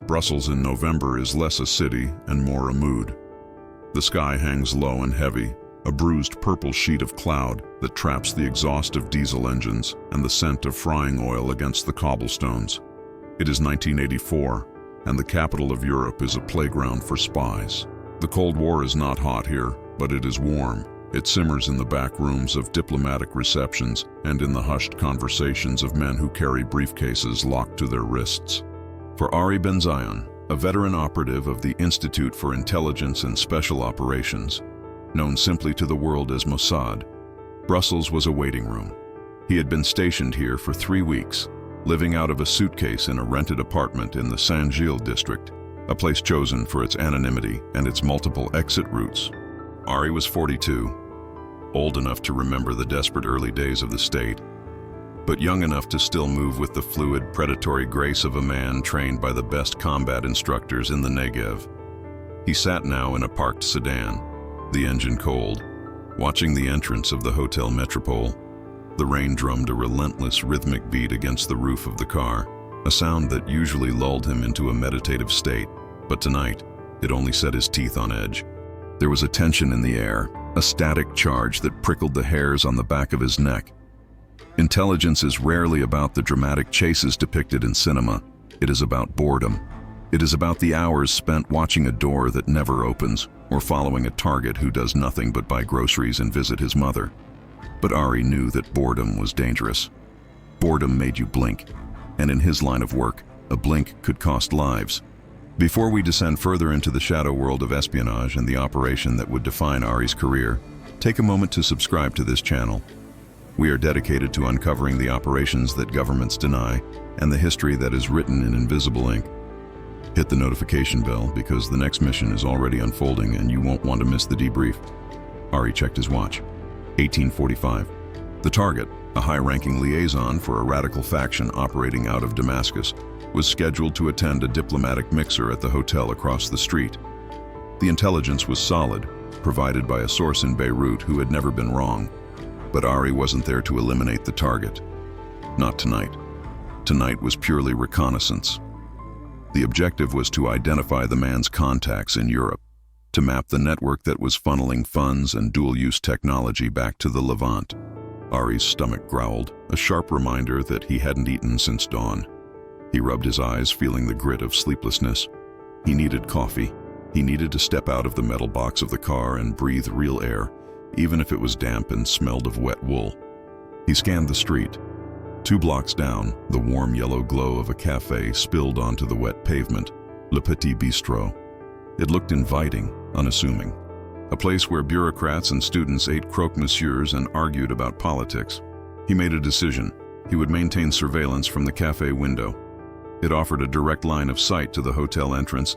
Brussels in November is less a city and more a mood. The sky hangs low and heavy, a bruised purple sheet of cloud that traps the exhaust of diesel engines and the scent of frying oil against the cobblestones. It is 1984, and the capital of Europe is a playground for spies. The Cold War is not hot here, but it is warm. It simmers in the back rooms of diplomatic receptions and in the hushed conversations of men who carry briefcases locked to their wrists. For Ari Ben-Zion, a veteran operative of the Institute for Intelligence and Special Operations, known simply to the world as Mossad, Brussels was a waiting room. He had been stationed here for 3 weeks, living out of a suitcase in a rented apartment in the Saint-Gilles district, a place chosen for its anonymity and its multiple exit routes. Ari was 42, old enough to remember the desperate early days of the state, but young enough to still move with the fluid, predatory grace of a man trained by the best combat instructors in the Negev. He sat now in a parked sedan, the engine cold, watching the entrance of the Hotel Metropole. The rain drummed a relentless rhythmic beat against the roof of the car, a sound that usually lulled him into a meditative state, but tonight it only set his teeth on edge. There was a tension in the air, a static charge that prickled the hairs on the back of his neck. Intelligence is rarely about the dramatic chases depicted in cinema. It is about boredom. It is about the hours spent watching a door that never opens, or following a target who does nothing but buy groceries and visit his mother. But Ari knew that boredom was dangerous. Boredom made you blink, and in his line of work, a blink could cost lives. Before we descend further into the shadow world of espionage and the operation that would define Ari's career, take a moment to subscribe to this channel. We are dedicated to uncovering the operations that governments deny and the history that is written in invisible ink. Hit the notification bell because the next mission is already unfolding and you won't want to miss the debrief. Ari checked his watch. 1845. The target, a high-ranking liaison for a radical faction operating out of Damascus, was scheduled to attend a diplomatic mixer at the hotel across the street. The intelligence was solid, provided by a source in Beirut who had never been wrong. But Ari wasn't there to eliminate the target. Not tonight. Tonight was purely reconnaissance. The objective was to identify the man's contacts in Europe, to map the network that was funneling funds and dual-use technology back to the Levant. Ari's stomach growled, a sharp reminder that he hadn't eaten since dawn. He rubbed his eyes, feeling the grit of sleeplessness. He needed coffee. He needed to step out of the metal box of the car and breathe real air, even if it was damp and smelled of wet wool. He scanned the street. 2 blocks down, the warm yellow glow of a café spilled onto the wet pavement, Le Petit Bistrot. It looked inviting, unassuming. A place where bureaucrats and students ate croque-monsieurs and argued about politics. He made a decision. He would maintain surveillance from the café window. It offered a direct line of sight to the hotel entrance,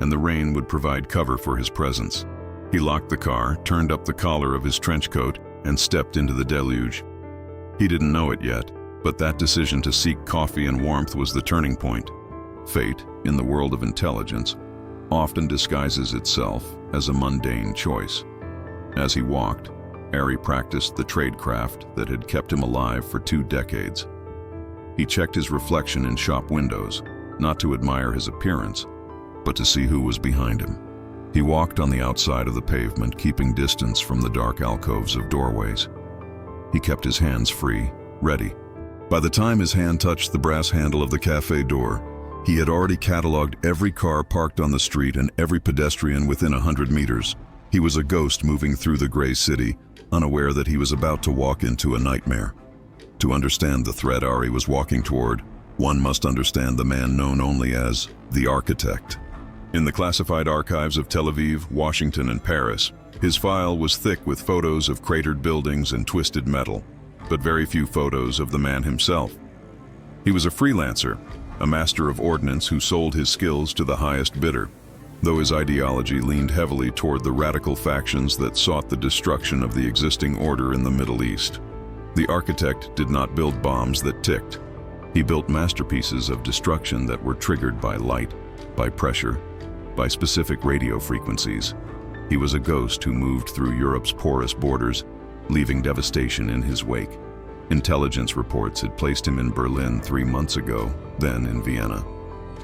and the rain would provide cover for his presence. He locked the car, turned up the collar of his trench coat, and stepped into the deluge. He didn't know it yet, but that decision to seek coffee and warmth was the turning point. Fate, in the world of intelligence, often disguises itself as a mundane choice. As he walked, Ari practiced the tradecraft that had kept him alive for 2 decades. He checked his reflection in shop windows, not to admire his appearance, but to see who was behind him. He walked on the outside of the pavement, keeping distance from the dark alcoves of doorways. He kept his hands free, ready. By the time his hand touched the brass handle of the café door, he had already cataloged every car parked on the street and every pedestrian within 100 meters. He was a ghost moving through the gray city, unaware that he was about to walk into a nightmare. To understand the threat Ari was walking toward, one must understand the man known only as the Architect. In the classified archives of Tel Aviv, Washington, and Paris, his file was thick with photos of cratered buildings and twisted metal, but very few photos of the man himself. He was a freelancer, a master of ordnance who sold his skills to the highest bidder, though his ideology leaned heavily toward the radical factions that sought the destruction of the existing order in the Middle East. The Architect did not build bombs that ticked. He built masterpieces of destruction that were triggered by light, by pressure, by specific radio frequencies. He was a ghost who moved through Europe's porous borders, leaving devastation in his wake. Intelligence reports had placed him in Berlin 3 months ago, then in Vienna.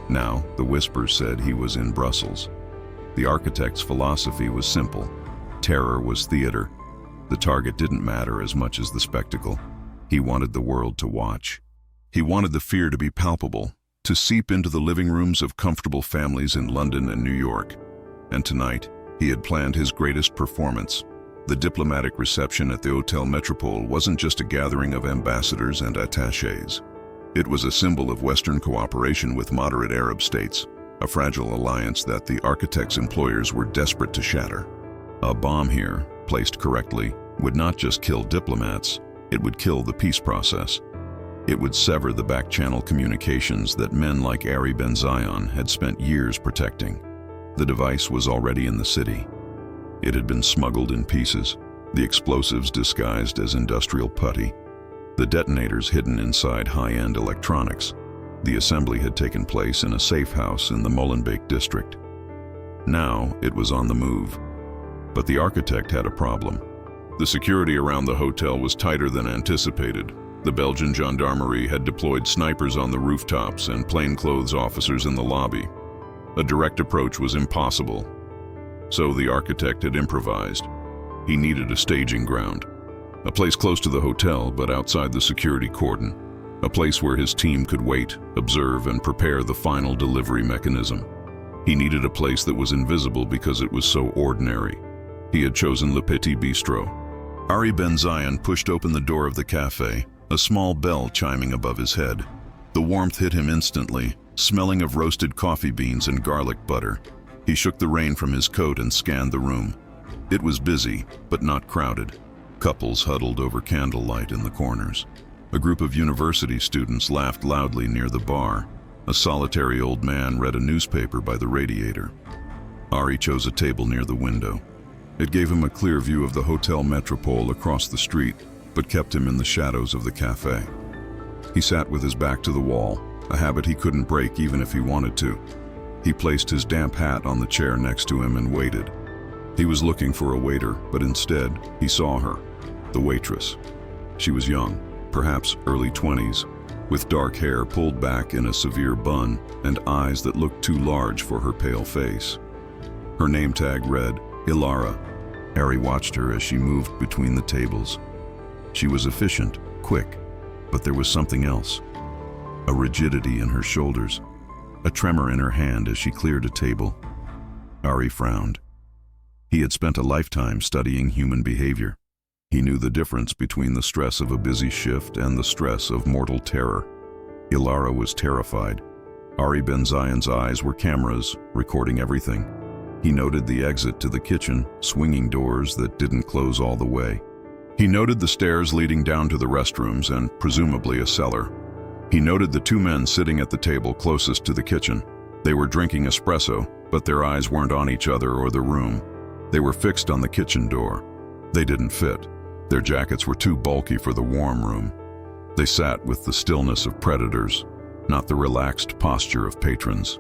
Now, the whispers said he was in Brussels. The architect's philosophy was simple. Terror was theater. The target didn't matter as much as the spectacle. He wanted the world to watch. He wanted the fear to be palpable, to seep into the living rooms of comfortable families in London and New York. And tonight, he had planned his greatest performance. The diplomatic reception at the Hotel Metropole wasn't just a gathering of ambassadors and attachés. It was a symbol of Western cooperation with moderate Arab states, a fragile alliance that the architect's employers were desperate to shatter. A bomb here, placed correctly, would not just kill diplomats, it would kill the peace process. It would sever the back-channel communications that men like Ari Ben Zion had spent years protecting. The device was already in the city. It had been smuggled in pieces, the explosives disguised as industrial putty, the detonators hidden inside high-end electronics. The assembly had taken place in a safe house in the Molenbeek district. Now it was on the move. But the architect had a problem. The security around the hotel was tighter than anticipated. The Belgian gendarmerie had deployed snipers on the rooftops and plainclothes officers in the lobby. A direct approach was impossible. So the architect had improvised. He needed a staging ground. A place close to the hotel, but outside the security cordon. A place where his team could wait, observe, and prepare the final delivery mechanism. He needed a place that was invisible because it was so ordinary. He had chosen Le Petit Bistro. Ari Ben Zion pushed open the door of the café, a small bell chiming above his head. The warmth hit him instantly, smelling of roasted coffee beans and garlic butter. He shook the rain from his coat and scanned the room. It was busy, but not crowded. Couples huddled over candlelight in the corners. A group of university students laughed loudly near the bar. A solitary old man read a newspaper by the radiator. Ari chose a table near the window. It gave him a clear view of the Hotel Metropole across the street, but kept him in the shadows of the café. He sat with his back to the wall, a habit he couldn't break even if he wanted to. He placed his damp hat on the chair next to him and waited. He was looking for a waiter, but instead, he saw her, the waitress. She was young, perhaps early 20s, with dark hair pulled back in a severe bun and eyes that looked too large for her pale face. Her name tag read, Ilara. Ari watched her as she moved between the tables. She was efficient, quick, but there was something else. A rigidity in her shoulders, a tremor in her hand as she cleared a table. Ari frowned. He had spent a lifetime studying human behavior. He knew the difference between the stress of a busy shift and the stress of mortal terror. Ilara was terrified. Ari Ben Zion's eyes were cameras, recording everything. He noted the exit to the kitchen, swinging doors that didn't close all the way. He noted the stairs leading down to the restrooms and presumably a cellar. He noted the two men sitting at the table closest to the kitchen. They were drinking espresso, but their eyes weren't on each other or the room. They were fixed on the kitchen door. They didn't fit. Their jackets were too bulky for the warm room. They sat with the stillness of predators, not the relaxed posture of patrons.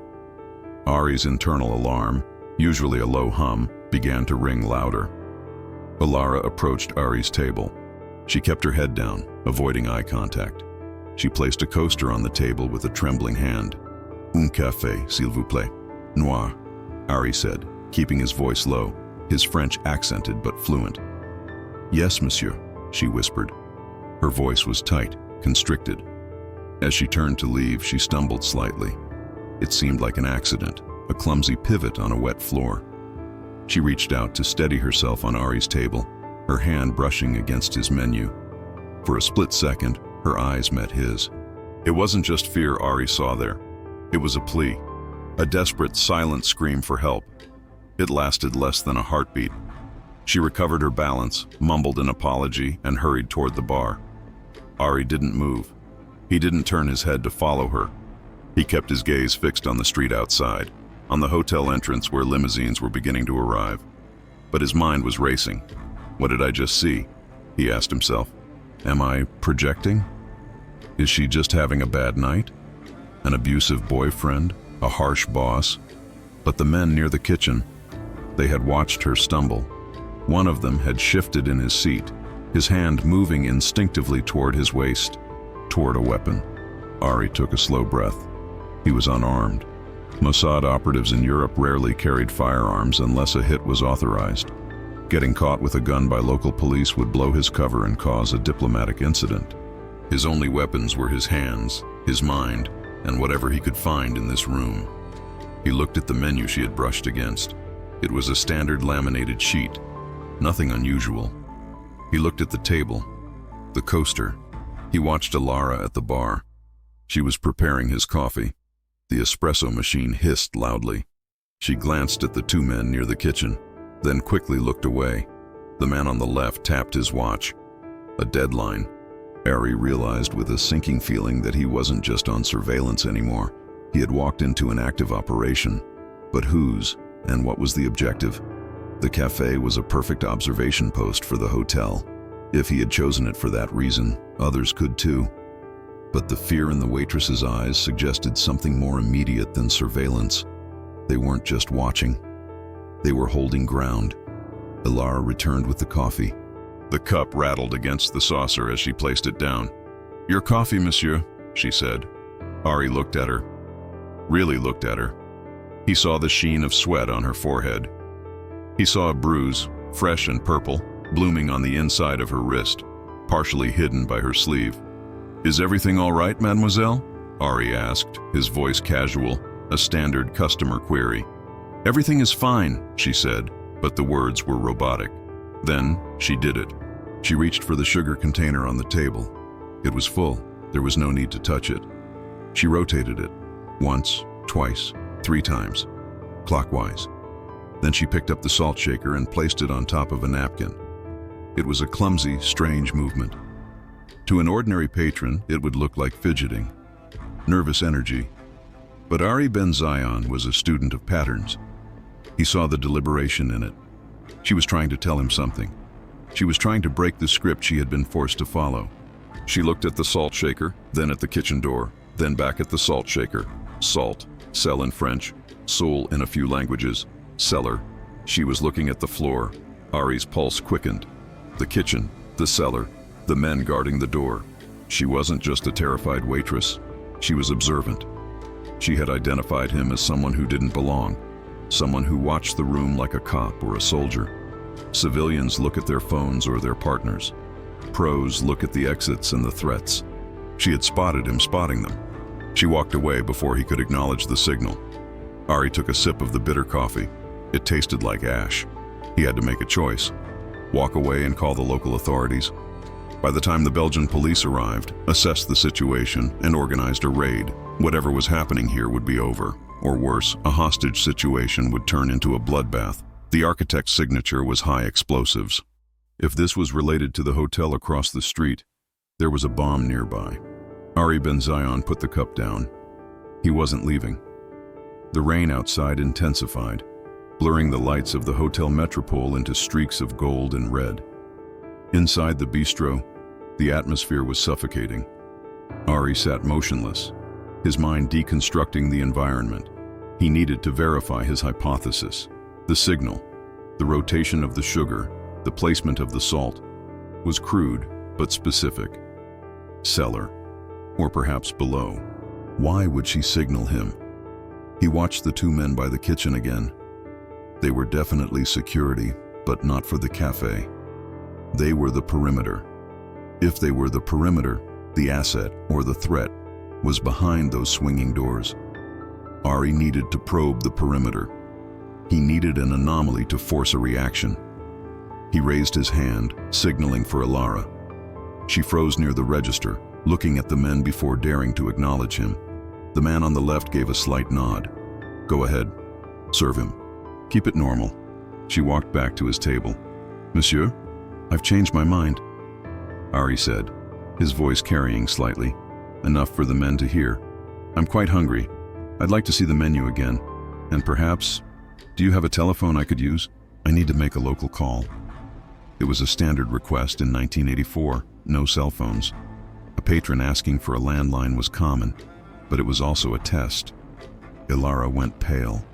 Ari's internal alarm, usually a low hum, began to ring louder. Ilara approached Ari's table. She kept her head down, avoiding eye contact. She placed a coaster on the table with a trembling hand. Un café, s'il vous plaît. Noir, Ari said, keeping his voice low, his French accented but fluent. Yes, monsieur, she whispered. Her voice was tight, constricted. As she turned to leave, she stumbled slightly. It seemed like an accident, a clumsy pivot on a wet floor. She reached out to steady herself on Ari's table, her hand brushing against his menu. For a split second, her eyes met his. It wasn't just fear Ari saw there. It was a plea, a desperate, silent scream for help. It lasted less than a heartbeat. She recovered her balance, mumbled an apology, and hurried toward the bar. Ari didn't move. He didn't turn his head to follow her. He kept his gaze fixed on the street outside, on the hotel entrance where limousines were beginning to arrive. But his mind was racing. What did I just see? He asked himself. Am I projecting? Is she just having a bad night? An abusive boyfriend? A harsh boss? But the men near the kitchen, they had watched her stumble. One of them had shifted in his seat, his hand moving instinctively toward his waist, toward a weapon. Ari took a slow breath. He was unarmed, Mossad operatives in Europe rarely carried firearms unless a hit was authorized. Getting caught with a gun by local police would blow his cover and cause a diplomatic incident. His only weapons were his hands, his mind, and whatever he could find in this room. He looked at the menu she had brushed against. It was a standard laminated sheet, nothing unusual. He looked at the table, the coaster. He watched Alara at the bar. She was preparing his coffee. The espresso machine hissed loudly. She glanced at the two men near the kitchen, then quickly looked away. The man on the left tapped his watch. A deadline. Ari realized with a sinking feeling that he wasn't just on surveillance anymore. He had walked into an active operation. But whose, and what was the objective? The café was a perfect observation post for the hotel. If he had chosen it for that reason, others could too. But the fear in the waitress's eyes suggested something more immediate than surveillance. They weren't just watching. They were holding ground. Alara returned with the coffee. The cup rattled against the saucer as she placed it down. "Your coffee, monsieur," she said. Ari looked at her. Really looked at her. He saw the sheen of sweat on her forehead. He saw a bruise, fresh and purple, blooming on the inside of her wrist, partially hidden by her sleeve. "Is everything all right, mademoiselle?" Ari asked, his voice casual, a standard customer query. "Everything is fine," she said, but the words were robotic. Then she did it. She reached for the sugar container on the table. It was full. There was no need to touch it. She rotated it. Once, twice, 3 times. Clockwise. Then she picked up the salt shaker and placed it on top of a napkin. It was a clumsy, strange movement. To an ordinary patron, it would look like fidgeting, nervous energy. But Ari Ben Zion was a student of patterns. He saw the deliberation in it. She was trying to tell him something. She was trying to break the script she had been forced to follow. She looked at the salt shaker, then at the kitchen door, then back at the salt shaker. Salt, sell in French, soul in a few languages, cellar. She was looking at the floor. Ari's pulse quickened. The kitchen, the cellar, the men guarding the door. She wasn't just a terrified waitress. She was observant. She had identified him as someone who didn't belong, someone who watched the room like a cop or a soldier. Civilians look at their phones or their partners. Pros look at the exits and the threats. She had spotted him spotting them. She walked away before he could acknowledge the signal. Ari took a sip of the bitter coffee. It tasted like ash. He had to make a choice. Walk away and call the local authorities. By the time the Belgian police arrived, assessed the situation, and organized a raid, whatever was happening here would be over. Or worse, a hostage situation would turn into a bloodbath. The architect's signature was high explosives. If this was related to the hotel across the street, there was a bomb nearby. Ari Ben Zion put the cup down. He wasn't leaving. The rain outside intensified, blurring the lights of the Hotel Metropole into streaks of gold and red. Inside the bistro, the atmosphere was suffocating. Ari sat motionless, his mind deconstructing the environment. He needed to verify his hypothesis. The signal, the rotation of the sugar, the placement of the salt, was crude but specific. Cellar, or perhaps below. Why would she signal him? He watched the two men by the kitchen again. They were definitely security, but not for the cafe. They were the perimeter. If they were the perimeter, the asset, or the threat, was behind those swinging doors. Ari needed to probe the perimeter. He needed an anomaly to force a reaction. He raised his hand, signaling for Alara. She froze near the register, looking at the men before daring to acknowledge him. The man on the left gave a slight nod. "Go ahead. Serve him. Keep it normal." She walked back to his table. "Monsieur, I've changed my mind," Ari said, his voice carrying slightly, enough for the men to hear. "I'm quite hungry. I'd like to see the menu again. And perhaps, do you have a telephone I could use? I need to make a local call." It was a standard request in 1984, no cell phones. A patron asking for a landline was common, but it was also a test. Alara went pale.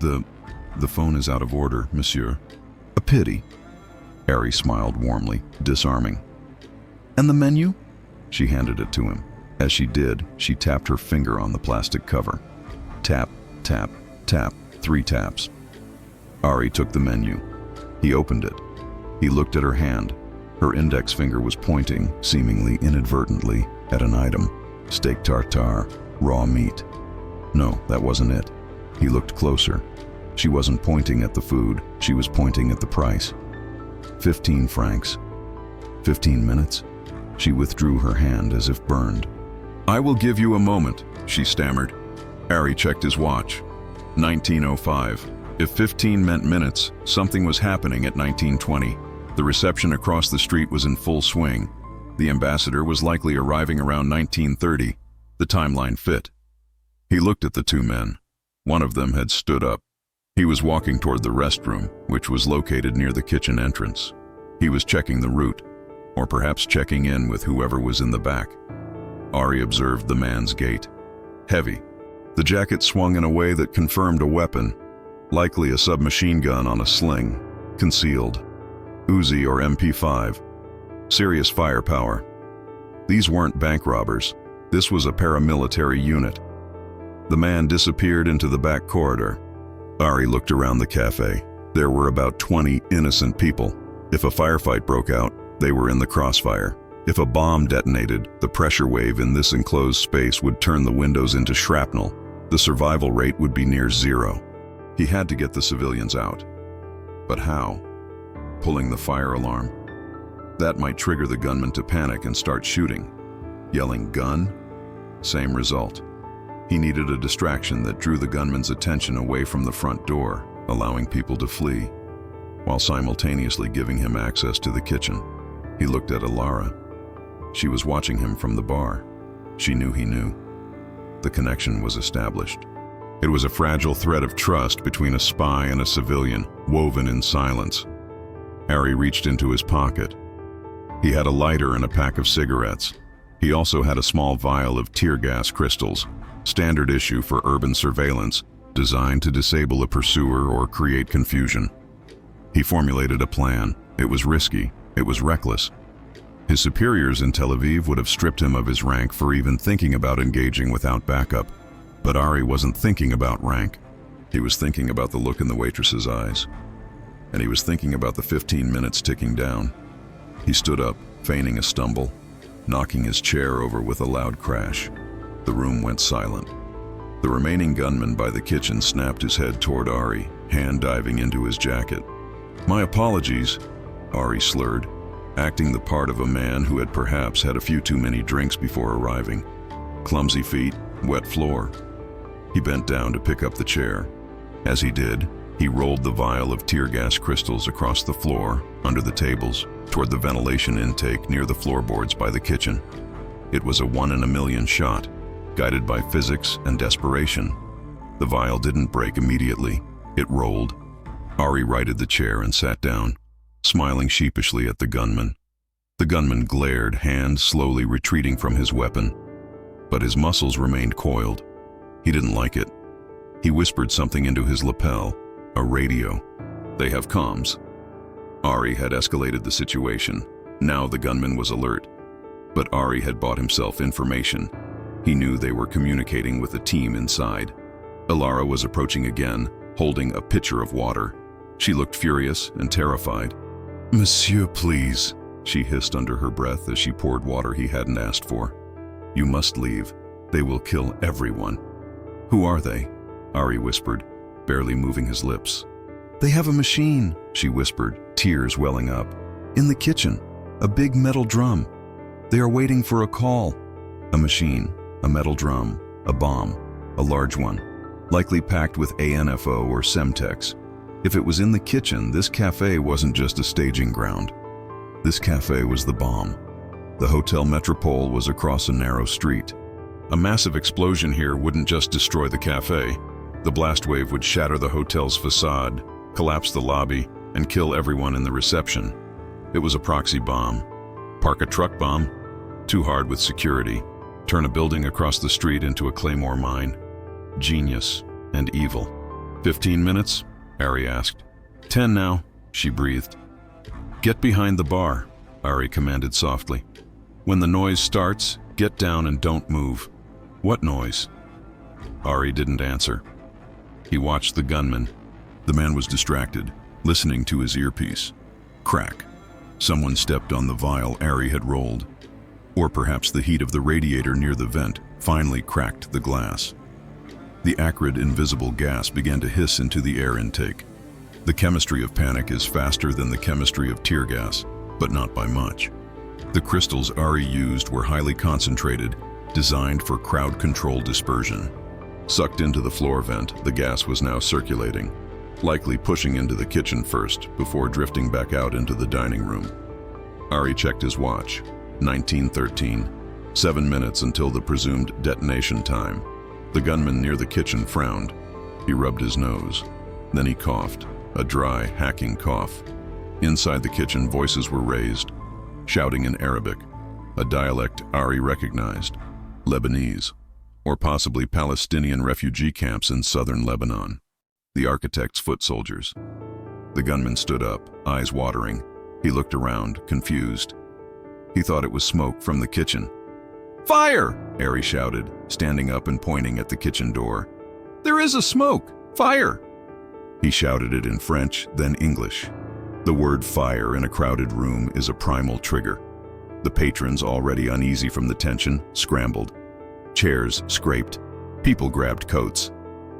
The phone is out of order, monsieur." "A pity." Ari smiled warmly, disarming. "And the menu?" She handed it to him. As she did, she tapped her finger on the plastic cover. Tap, Tap, tap, 3 taps. Ari took the menu. He opened it. He looked at her hand. Her index finger was pointing, seemingly inadvertently, at an item. Steak tartare, raw meat. No, that wasn't it. He looked closer. She wasn't pointing at the food, she was pointing at the price. 15 francs. 15 minutes? She withdrew her hand as if burned. "I will give you a moment," she stammered. Ari checked his watch. 19:05. If 15 meant minutes, something was happening at 19:20. The reception across the street was in full swing. The ambassador was likely arriving around 19:30. The timeline fit. He looked at the 2 men. One of them had stood up. He was walking toward the restroom, which was located near the kitchen entrance. He was checking the route, or perhaps checking in with whoever was in the back. Ari observed the man's gait. Heavy. The jacket swung in a way that confirmed a weapon, likely a submachine gun on a sling, concealed. Uzi or MP5. Serious firepower. These weren't bank robbers. This was a paramilitary unit. The man disappeared into the back corridor. Ari looked around the cafe. There were about 20 innocent people. If a firefight broke out, they were in the crossfire. If a bomb detonated, the pressure wave in this enclosed space would turn the windows into shrapnel. The survival rate would be near 0. He had to get the civilians out. But how? Pulling the fire alarm? That might trigger the gunman to panic and start shooting. Yelling "gun"? Same result. He needed a distraction that drew the gunman's attention away from the front door, allowing people to flee, while simultaneously giving him access to the kitchen. He looked at Alara. She was watching him from the bar. She knew he knew. The connection was established. It was a fragile thread of trust between a spy and a civilian, woven in silence. Ari reached into his pocket. He had a lighter and a pack of cigarettes. He also had a small vial of tear gas crystals, standard issue for urban surveillance, designed to disable a pursuer or create confusion. He formulated a plan. It was risky. It was reckless. His superiors in Tel Aviv would have stripped him of his rank for even thinking about engaging without backup. But Ari wasn't thinking about rank. He was thinking about the look in the waitress's eyes. And he was thinking about the 15 minutes ticking down. He stood up, feigning a stumble, knocking his chair over with a loud crash. The room went silent. The remaining gunman by the kitchen snapped his head toward Ari, hand diving into his jacket. "My apologies," Ari slurred, acting the part of a man who had perhaps had a few too many drinks before arriving. Clumsy feet, wet floor. He bent down to pick up the chair. As he did, he rolled the vial of tear gas crystals across the floor, under the tables, toward the ventilation intake near the floorboards by the kitchen. It was a 1 in a million shot, guided by physics and desperation. The vial didn't break immediately. It rolled. Ari righted the chair and sat down, smiling sheepishly at the gunman. The gunman glared, hand slowly retreating from his weapon. But his muscles remained coiled. He didn't like it. He whispered something into his lapel. A radio. "They have comms." Ari had escalated the situation. Now the gunman was alert. But Ari had bought himself information. He knew they were communicating with a team inside. Alara was approaching again, holding a pitcher of water. She looked furious and terrified. "Monsieur, please," she hissed under her breath as she poured water he hadn't asked for. "You must leave. They will kill everyone." "Who are they?" Ari whispered, barely moving his lips. "They have a machine," she whispered, tears welling up. "In the kitchen, a big metal drum. They are waiting for a call." A machine, a metal drum, a bomb, a large one, likely packed with ANFO or Semtex. If it was in the kitchen, this cafe wasn't just a staging ground. This cafe was the bomb. The Hotel Metropole was across a narrow street. A massive explosion here wouldn't just destroy the cafe. The blast wave would shatter the hotel's facade, collapse the lobby, and kill everyone in the reception. It was a proxy bomb. Park a truck bomb? Too hard with security. Turn a building across the street into a claymore mine. Genius and evil. 15 minutes? Ari asked. 10 now, she breathed. "Get behind the bar," Ari commanded softly. "When the noise starts, get down and don't move." "What noise?" Ari didn't answer. He watched the gunman. The man was distracted, listening to his earpiece. Crack. Someone stepped on the vial Ari had rolled. Or perhaps the heat of the radiator near the vent finally cracked the glass. The acrid, invisible gas began to hiss into the air intake. The chemistry of panic is faster than the chemistry of tear gas, but not by much. The crystals Ari used were highly concentrated, designed for crowd control dispersion. Sucked into the floor vent, the gas was now circulating, likely pushing into the kitchen first before drifting back out into the dining room. Ari checked his watch. 19:13. 7 minutes until the presumed detonation time. The gunman near the kitchen frowned. He rubbed his nose. Then he coughed, a dry, hacking cough. Inside the kitchen, voices were raised, shouting in Arabic, a dialect Ari recognized, Lebanese, or possibly Palestinian refugee camps in southern Lebanon. The architect's foot soldiers. The gunman stood up, eyes watering. He looked around, confused. He thought it was smoke from the kitchen. "Fire!" Ari shouted, standing up and pointing at the kitchen door. "There is a smoke! Fire!" He shouted it in French, then English. The word fire in a crowded room is a primal trigger. The patrons, already uneasy from the tension, scrambled. Chairs scraped. People grabbed coats.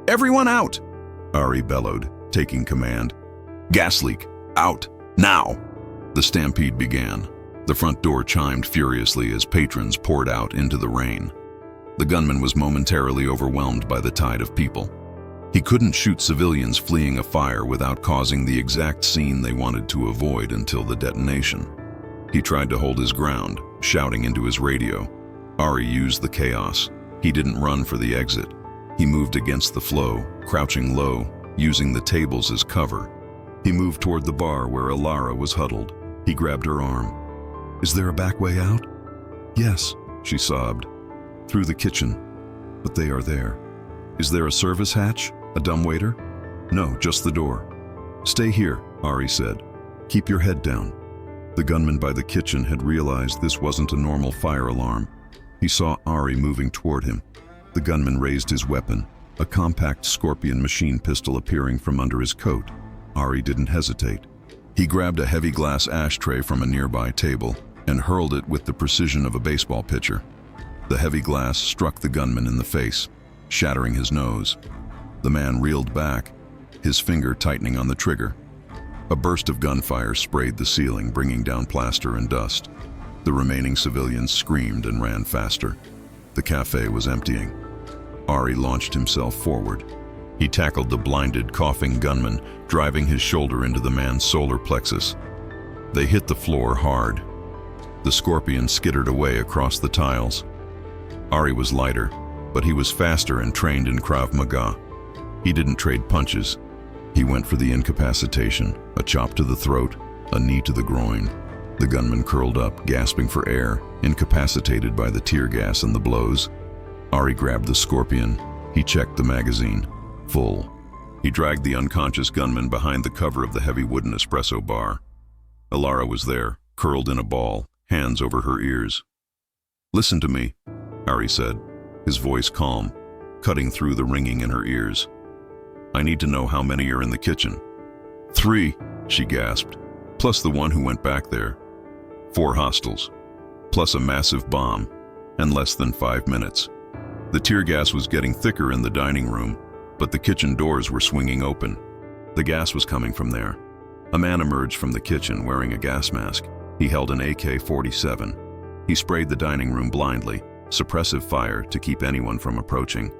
"Everyone out!" Ari bellowed, taking command. "Gas leak! Out! Now!" The stampede began. The front door chimed furiously as patrons poured out into the rain. The gunman was momentarily overwhelmed by the tide of people. He couldn't shoot civilians fleeing a fire without causing the exact scene they wanted to avoid until the detonation. He tried to hold his ground, shouting into his radio. Ari used the chaos. He didn't run for the exit. He moved against the flow, crouching low, using the tables as cover. He moved toward the bar where Alara was huddled. He grabbed her arm. "Is there a back way out?" "Yes," she sobbed. "Through the kitchen. But they are there." "Is there a service hatch? A dumbwaiter?" "No, just the door." "Stay here," Ari said. "Keep your head down." The gunman by the kitchen had realized this wasn't a normal fire alarm. He saw Ari moving toward him. The gunman raised his weapon, a compact Scorpion machine pistol appearing from under his coat. Ari didn't hesitate. He grabbed a heavy glass ashtray from a nearby table and hurled it with the precision of a baseball pitcher. The heavy glass struck the gunman in the face, shattering his nose. The man reeled back, his finger tightening on the trigger. A burst of gunfire sprayed the ceiling, bringing down plaster and dust. The remaining civilians screamed and ran faster. The cafe was emptying. Ari launched himself forward. He tackled the blinded, coughing gunman, driving his shoulder into the man's solar plexus. They hit the floor hard. The Scorpion skittered away across the tiles. Ari was lighter, but he was faster and trained in Krav Maga. He didn't trade punches. He went for the incapacitation, a chop to the throat, a knee to the groin. The gunman curled up, gasping for air, incapacitated by the tear gas and the blows. Ari grabbed the Scorpion. He checked the magazine. Full. He dragged the unconscious gunman behind the cover of the heavy wooden espresso bar. Alara was there, curled in a ball, hands over her ears. "Listen to me," Ari said, his voice calm, cutting through the ringing in her ears. "I need to know how many are in the kitchen." "3," she gasped, "plus the one who went back there. 4 hostiles, plus a massive bomb, and less than 5 minutes." The tear gas was getting thicker in the dining room, but the kitchen doors were swinging open. The gas was coming from there. A man emerged from the kitchen wearing a gas mask. He held an AK-47. He sprayed the dining room blindly, suppressive fire to keep anyone from approaching.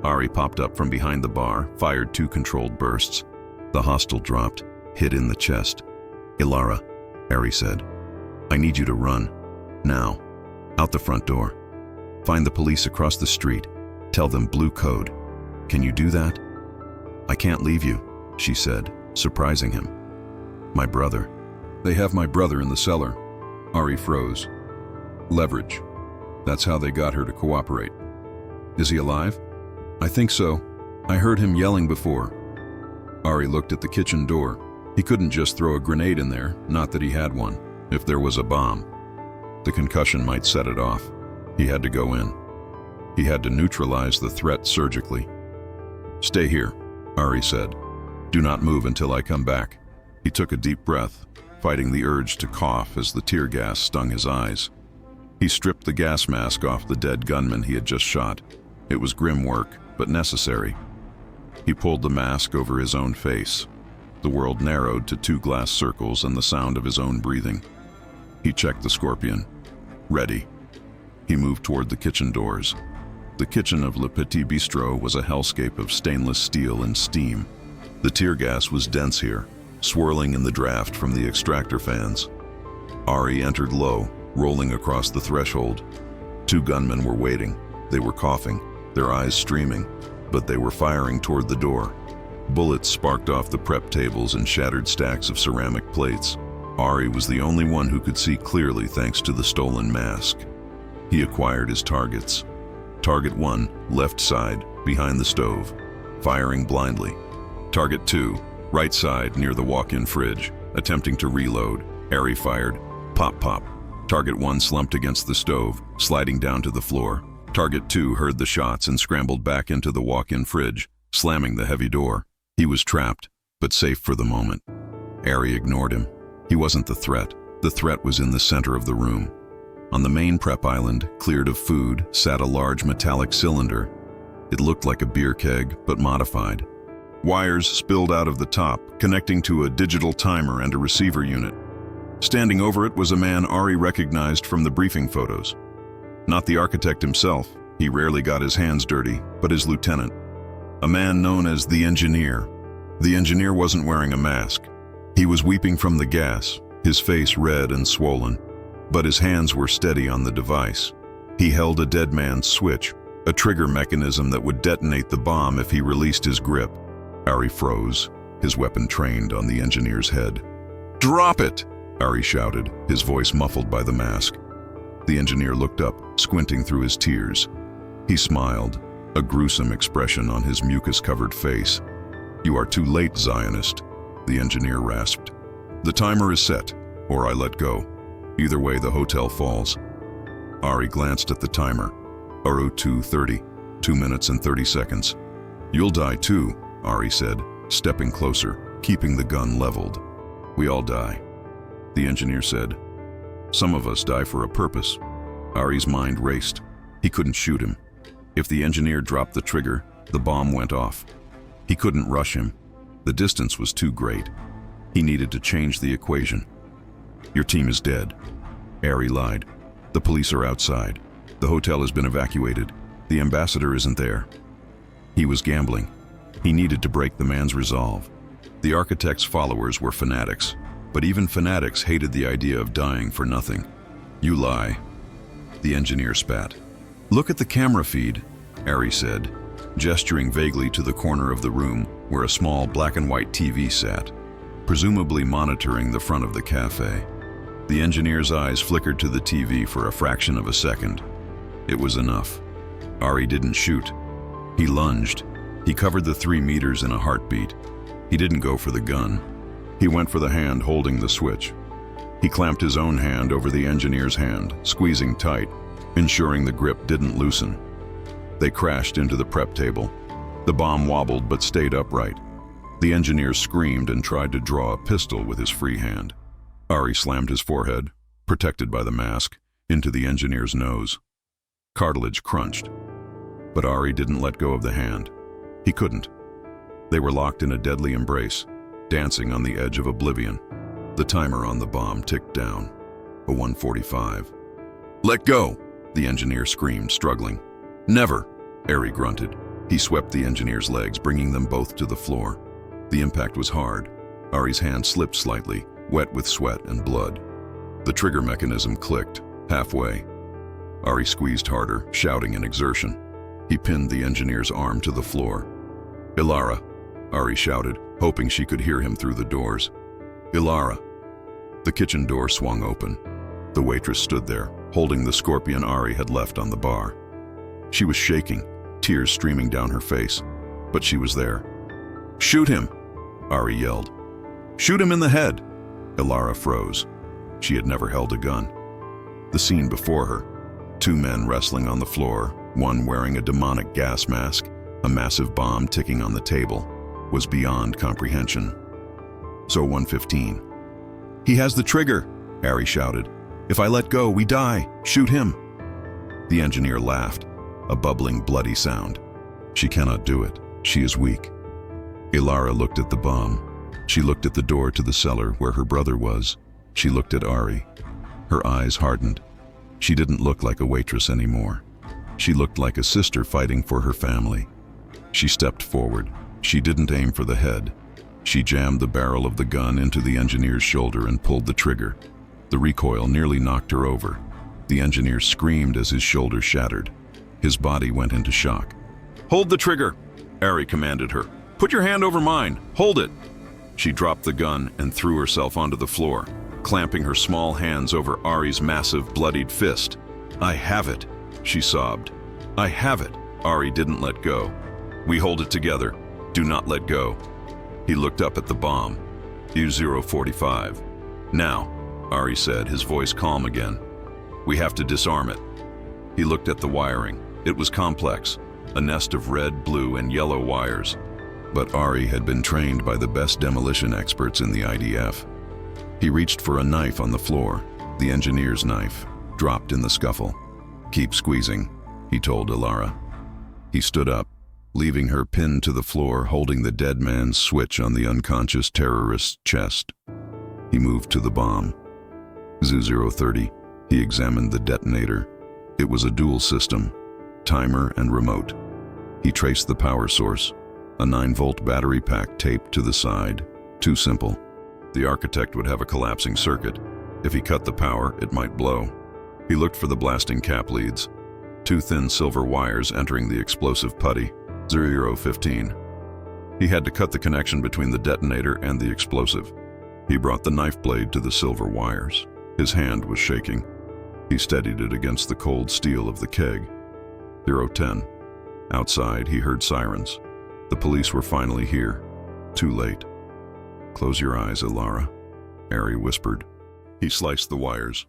Ari popped up from behind the bar, fired 2 controlled bursts. The hostile dropped, hit in the chest. "Alara," Ari said, "I need you to run. Now. Out the front door. Find the police across the street. Tell them blue code. Can you do that?" "I can't leave you," she said, surprising him. "My brother." "They have my brother in the cellar." Ari froze. "Leverage. That's how they got her to cooperate." "Is he alive?" "I think so. I heard him yelling before." Ari looked at the kitchen door. He couldn't just throw a grenade in there, not that he had one. If there was a bomb, the concussion might set it off. He had to go in. He had to neutralize the threat surgically. "Stay here," Ari said. "Do not move until I come back." He took a deep breath, fighting the urge to cough as the tear gas stung his eyes. He stripped the gas mask off the dead gunman he had just shot. It was grim work, but necessary. He pulled the mask over his own face. The world narrowed to 2 glass circles and the sound of his own breathing. He checked the Scorpion. Ready. He moved toward the kitchen doors. The kitchen of Le Petit Bistrot was a hellscape of stainless steel and steam. The tear gas was dense here, swirling in the draft from the extractor fans. Ari entered low, rolling across the threshold. 2 gunmen were waiting. They were coughing, their eyes streaming, but they were firing toward the door. Bullets sparked off the prep tables and shattered stacks of ceramic plates. Ari was the only one who could see clearly thanks to the stolen mask. He acquired his targets. Target 1, left side, behind the stove, firing blindly. Target 2, right side, near the walk-in fridge, attempting to reload. Ari fired. Pop, pop. Target 1 slumped against the stove, sliding down to the floor. Target 2 heard the shots and scrambled back into the walk-in fridge, slamming the heavy door. He was trapped, but safe for the moment. Ari ignored him. He wasn't the threat. The threat was in the center of the room. On the main prep island, cleared of food, sat a large metallic cylinder. It looked like a beer keg, but modified. Wires spilled out of the top, connecting to a digital timer and a receiver unit. Standing over it was a man Ari recognized from the briefing photos. Not the architect himself, he rarely got his hands dirty, but his lieutenant. A man known as the engineer. The engineer wasn't wearing a mask. He was weeping from the gas, his face red and swollen, but his hands were steady on the device. He held a dead man's switch, a trigger mechanism that would detonate the bomb if he released his grip. Ari froze, his weapon trained on the engineer's head. "Drop it!" Ari shouted, his voice muffled by the mask. The engineer looked up, squinting through his tears. He smiled, a gruesome expression on his mucus-covered face. "You are too late, Zionist," the engineer rasped. "The timer is set, or I let go. Either way, the hotel falls." Ari glanced at the timer. 02:30, 2 minutes and 30 seconds. "You'll die too," Ari said, stepping closer, keeping the gun leveled. "We all die," the engineer said. "Some of us die for a purpose." Ari's mind raced. He couldn't shoot him. If the engineer dropped the trigger, the bomb went off. He couldn't rush him. The distance was too great. He needed to change the equation. "Your team is dead." Ari lied. "The police are outside. The hotel has been evacuated. The ambassador isn't there." He was gambling. He needed to break the man's resolve. The architect's followers were fanatics, but even fanatics hated the idea of dying for nothing. "You lie," the engineer spat. "Look at the camera feed," Ari said, gesturing vaguely to the corner of the room where a small black and white TV sat, presumably monitoring the front of the cafe. The engineer's eyes flickered to the TV for a fraction of a second. It was enough. Ari didn't shoot. He lunged. He covered the 3 meters in a heartbeat. He didn't go for the gun. He went for the hand holding the switch. He clamped his own hand over the engineer's hand, squeezing tight, ensuring the grip didn't loosen. They crashed into the prep table. The bomb wobbled but stayed upright. The engineer screamed and tried to draw a pistol with his free hand. Ari slammed his forehead, protected by the mask, into the engineer's nose. Cartilage crunched. But Ari didn't let go of the hand. He couldn't. They were locked in a deadly embrace, dancing on the edge of oblivion. The timer on the bomb ticked down. A 1:45. "Let go!" the engineer screamed, struggling. "Never!" Ari grunted. He swept the engineer's legs, bringing them both to the floor. The impact was hard. Ari's hand slipped slightly, wet with sweat and blood. The trigger mechanism clicked, halfway. Ari squeezed harder, shouting in exertion. He pinned the engineer's arm to the floor. "Ilara!" Ari shouted, hoping she could hear him through the doors. "Ilara!" The kitchen door swung open. The waitress stood there, holding the Scorpion Ari had left on the bar. She was shaking, tears streaming down her face, but she was there. "Shoot him!" Ari yelled. "Shoot him in the head!" Ilara froze. She had never held a gun. The scene before her, 2 men wrestling on the floor, one wearing a demonic gas mask, a massive bomb ticking on the table. was beyond comprehension. So 115. "He has the trigger," Ari shouted. "If I let go, we die. Shoot him." The engineer laughed, a bubbling, bloody sound. "She cannot do it. She is weak." Ilara looked at the bomb. She looked at the door to the cellar where her brother was. She looked at Ari. Her eyes hardened. She didn't look like a waitress anymore. She looked like a sister fighting for her family. She stepped forward. She didn't aim for the head. She jammed the barrel of the gun into the engineer's shoulder and pulled the trigger. The recoil nearly knocked her over. The engineer screamed as his shoulder shattered. His body went into shock. "Hold the trigger," Ari commanded her. "Put your hand over mine. Hold it." She dropped the gun and threw herself onto the floor, clamping her small hands over Ari's massive, bloodied fist. "I have it," she sobbed. "I have it." Ari didn't let go. "We hold it together. Do not let go." He looked up at the bomb. U-045. "Now," Ari said, his voice calm again. "We have to disarm it." He looked at the wiring. It was complex, a nest of red, blue, and yellow wires. But Ari had been trained by the best demolition experts in the IDF. He reached for a knife on the floor, the engineer's knife, dropped in the scuffle. "Keep squeezing," he told Ilara. He stood up, leaving her pinned to the floor, holding the dead man's switch on the unconscious terrorist's chest. He moved to the bomb. Zu-030. He examined the detonator. It was a dual system, timer and remote. He traced the power source, a 9-volt battery pack taped to the side. Too simple. The architect would have a collapsing circuit. If he cut the power, it might blow. He looked for the blasting cap leads, 2 thin silver wires entering the explosive putty. 015. He had to cut the connection between the detonator and the explosive. He brought the knife blade to the silver wires. His hand was shaking. He steadied it against the cold steel of the keg. 010. Outside, he heard sirens. The police were finally here. Too late. "Close your eyes, Ilara," Ari whispered. He sliced the wires.